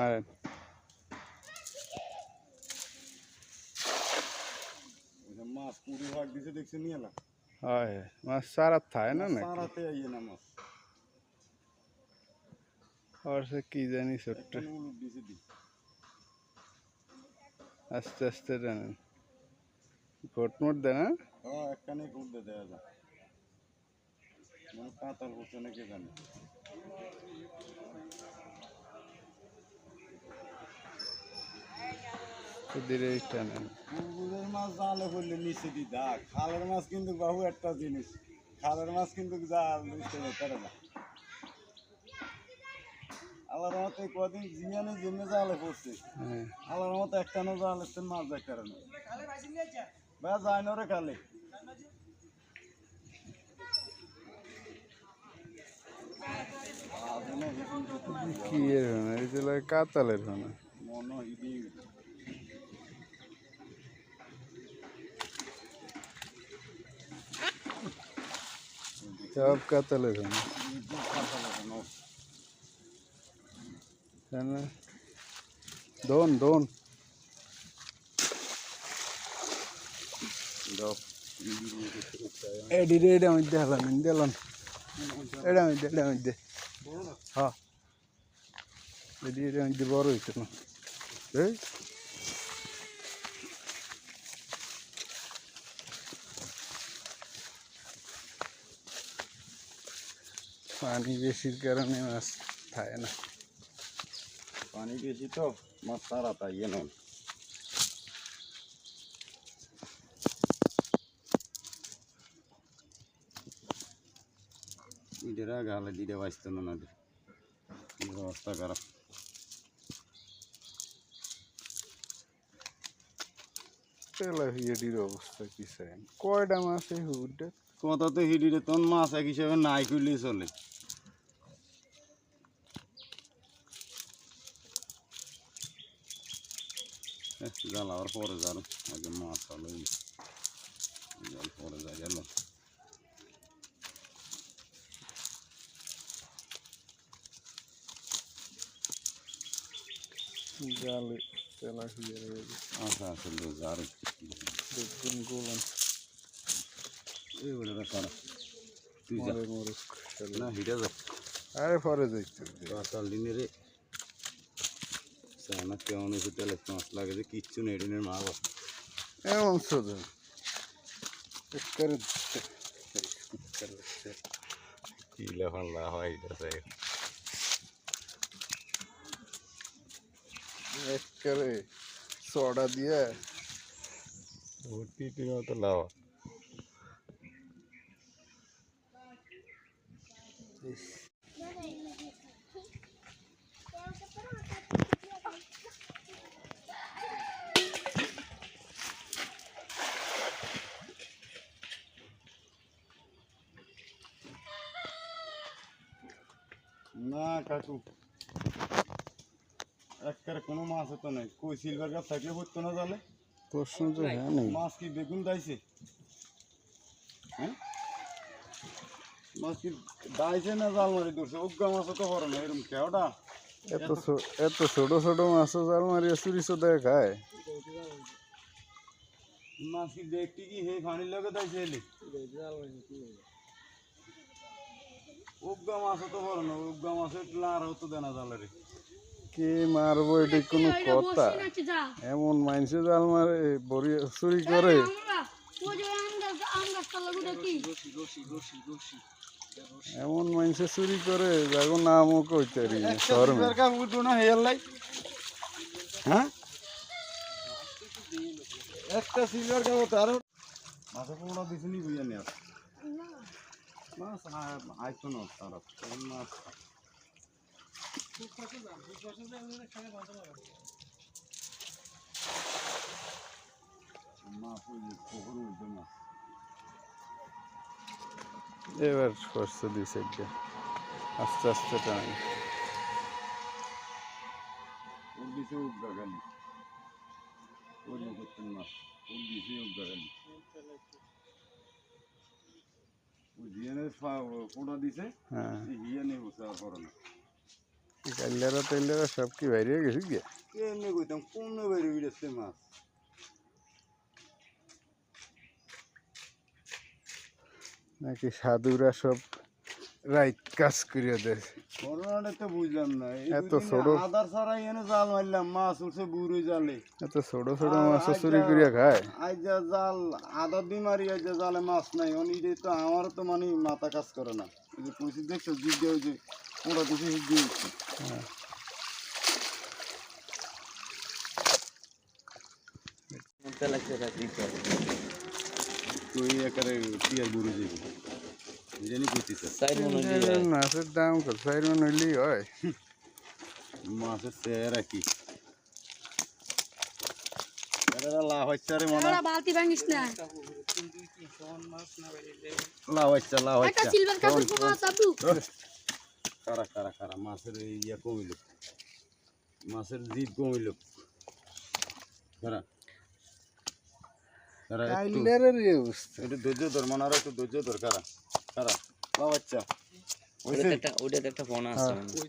মারেন। মাছ পুরি ভাগ দিছে দেখছে নিয়ে এলাম। হয় মাছ সারাত থাকে না নাকি? সারাতে আইয়ে না মাছ। আর সে কি জানি ছোট্ট একটা উলুট দিছে দি। আস্তে আস্তে টানেন। ঘটমট দেয় না? হ্যাঁ একখানে ঘুরতে দেওয়া যায়। মানে কাতাল করছে না কে জানে। ধীরে টানেন। পুকুরের মাছ জালে পড়লে নিচে দি দাগ। খালের মাছ কিন্তু বহু একটা জিনিস। খালের মাছ কিন্তু জাল নিচে যেতে না। আল্লাহর রহমতে কদিন জিয়ানে জেনে জালে পড়ছে। আল্লাহর রহমতে একটানো জাল এসছে মাছ দেখতে না। ভাই যায় না রে খালে। কি এর না? এই যে কাতালের না। মনো ইদি সব কাতালের না। না দোন দোন এডি রে মধ্যে হলাম দিলাম এটা মধ্যে হ্যাঁ এডি রে মধ্যে বড় হইতো না এই পানি বেশির কারণে মাছ থাকে না। পানি বেশি তো মাছ সারা তাই এনো ইডেরা গালে দিতে বাঁচত না অবস্থা খারাপ। তেলাপিয়াটির অবস্থা কি চাই কয়টা মাছ এই হুডে কথা তো হিডিরে তোর মাছ এক হিসাবে নাই করলেই চলে। জাল আবার পরে যার আগে মাছ হলো জাল পরে যা গেল জালে তেলাপিয়া আচ্ছা আসলে যার দেখুন গোলাম এইগুলো খারাপ তুই যা মরুক না হিটে যা আরে পরে যাইতে কাতাল দিনে রে না কেমন হয়েছে তেলে মাছ লাগে যে কিচ্ছু নেই ডিনের মা বাবা এমন শুধু কিলে ফাল্লা হয় এটা একবারে সোডা দিয়ে টিটির মতো লাওয়া না কাকু একবারে কোনো মাছ হতো নাই কই সিলভার কাপ থাকলে হতো না তাহলে প্রশ্ন তো হ্যাঁ নেই মাছ কি বেগুন দাইছে হ্যাঁ মাছ কি দাইছে না জাল মারি ধরছে উগ্গা মাছ তো বড় না এরকম কেওটা এত ছোট ছোট মাছ জাল মারিয়া চুরি চোদায় খায় মাছ কি দেখতে কি হে পানির লগে দাইছে এলি উগ্গা মাছ তো বড় না উগ্গা মাছের লার হতো দেনা জালের কে মারবো এটা কোনো কথা এমন মানুষে জাল মারে বড়ি চুরি করে এমন মানুষে চুরি করে যাগো নামও কইতে পারি না হ্যাঁ একটা সিলভার কাপ তো আরো মাছ পোড়া দিছে নি বুঝা নি আর মাছ আইতো না তারা মাছ মাছ ওই পুকুর উঠবে না এবার করছে দুই সাইডে আস্তে আস্তে টান ওর দিছে উগা গালি ওই করতেন মাছ ওর দিছে উগা গালি ওই জিয়ানের পোড়া দিছে হ্যাঁ হিয়ানে বসে আর করে না কাইলারা টাইলারা সব কি বাইরে গেছে গিয়া কেমনে কইতাম কোন বাইরে বিড়েছে মাছ নাকি সাধুরা সব রাইট কাজ করিয়া দেয় করোনাটা তো বুঝলাম না এই এত দুদিনে ছোট- আদার ছাড়াই এনে জাল মারলাম মাছ উঠছে বুড়ো জালে এত ছোট ছোট মাছ চুরি করিয়া খায় আজ যা জাল আদার দিয়ে মারি আজ যা জালে মাছ নাই অনেক তো আমার তো মানে মাথা কাজ করে না এই যে পঁচিশ দেখছো জিপ দিয়ে ওই যে পোড়া দিছে দিয়ে তুই একারে টিয়ার বুড়ো যাবি জানি কইতেছে মাছের দাম কত 4 মন হইলেই হয় মাছের চেহারা কি এরা লাভ হচ্ছে রে মনে ওরা বালতি ভাঙিস না লাভ হচ্ছে একটা সিলভার কাপড় পোকা চাপু কারা কারা কারা মাছের ইয়া কমিল মাছের জিদ কমিল কারা কারা কাইলারের এই অবস্থা একটু ধৈর্য ধর মনে আর একটু ধৈর্য ধর কারা কারা লাভ হচ্ছে ওইটাতে একটা ফোন আছে